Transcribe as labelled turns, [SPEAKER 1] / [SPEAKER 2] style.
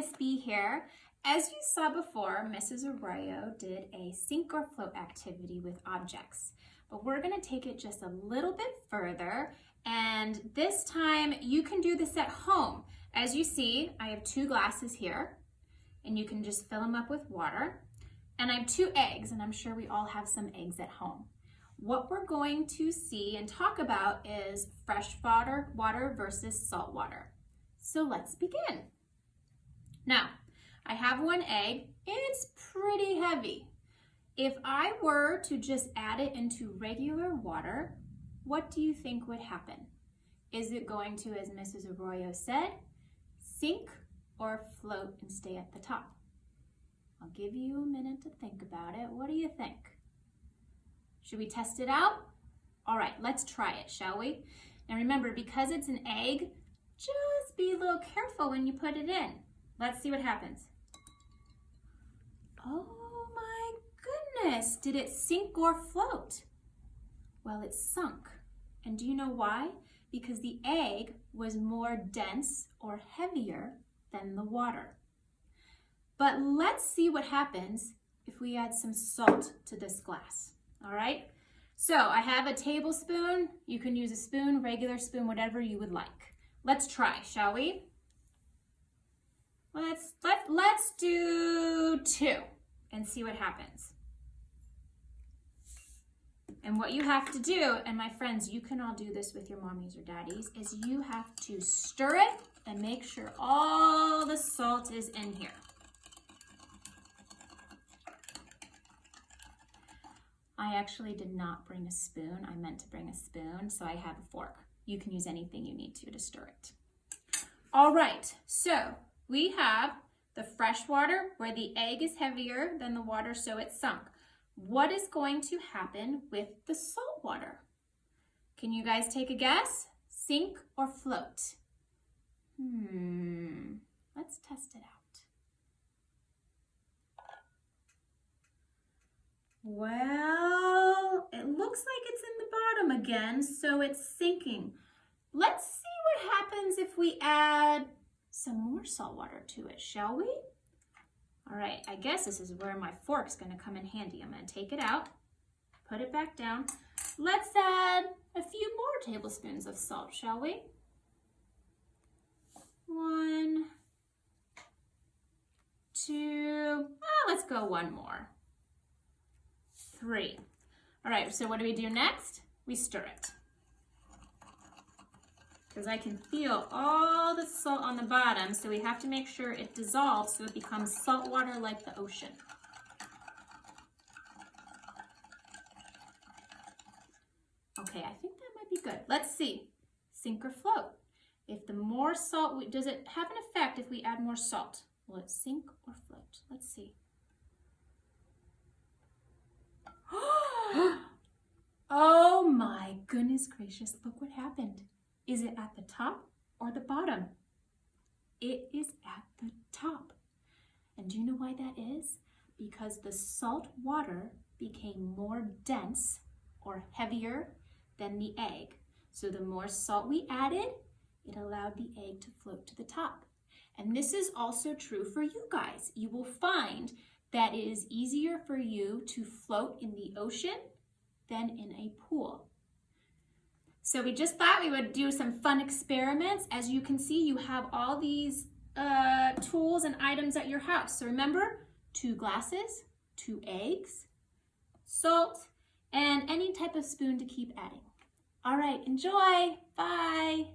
[SPEAKER 1] Miss B here. As you saw before, Mrs. Arroyo did a sink or float activity with objects, but we're going to take it just a little bit further, and this time you can do this at home. As you see, I have 2 glasses here, and you can just fill them up with water, and I have 2 eggs, and I'm sure we all have some eggs at home. What we're going to see and talk about is fresh water versus salt water. So let's begin. Now, I have 1 egg. It's pretty heavy. If I were to just add it into regular water, what do you think would happen? Is it going to, as Mrs. Arroyo said, sink or float and stay at the top? I'll give you a minute to think about it. What do you think? Should we test it out? All right, let's try it, shall we? Now remember, because it's an egg, just be a little careful when you put it in. Let's see what happens. Oh my goodness, did it sink or float? Well, it sunk. And do you know why? Because the egg was more dense or heavier than the water. But let's see what happens if we add some salt to this glass. All right, so I have a tablespoon. You can use a spoon, regular spoon, whatever you would like. Let's try, shall we? Let's do 2 and see what happens. And what you have to do, and my friends, you can all do this with your mommies or daddies, is you have to stir it and make sure all the salt is in here. I actually did not bring a spoon. I meant to bring a spoon, so I have a fork. You can use anything you need to stir it. All right, so we have the fresh water where the egg is heavier than the water, so it sunk. What is going to happen with the salt water? Can you guys take a guess? Sink or float? Let's test it out. Well, it looks like it's in the bottom again, so it's sinking. Let's see what happens if we add some more salt water to it, shall we? All right, I guess this is where my fork's gonna come in handy. I'm gonna take it out, put it back down. Let's add a few more tablespoons of salt, shall we? 1, 2, let's go 1 more. 3. All right, so what do we do next? We stir it. Because I can feel all the salt on the bottom, so we have to make sure it dissolves so it becomes salt water like the ocean. Okay, I think that might be good. Let's see, sink or float. If the more salt, does it have an effect if we add more salt? Will it sink or float? Let's see. Oh my goodness gracious, look what happened. Is it at the top or the bottom? It is at the top. And do you know why that is? Because the salt water became more dense or heavier than the egg. So the more salt we added, it allowed the egg to float to the top. And this is also true for you guys. You will find that it is easier for you to float in the ocean than in a pool. So we just thought we would do some fun experiments. As you can see, you have all these tools and items at your house. So remember, 2 glasses, 2 eggs, salt, and any type of spoon to keep adding. All right, enjoy. Bye.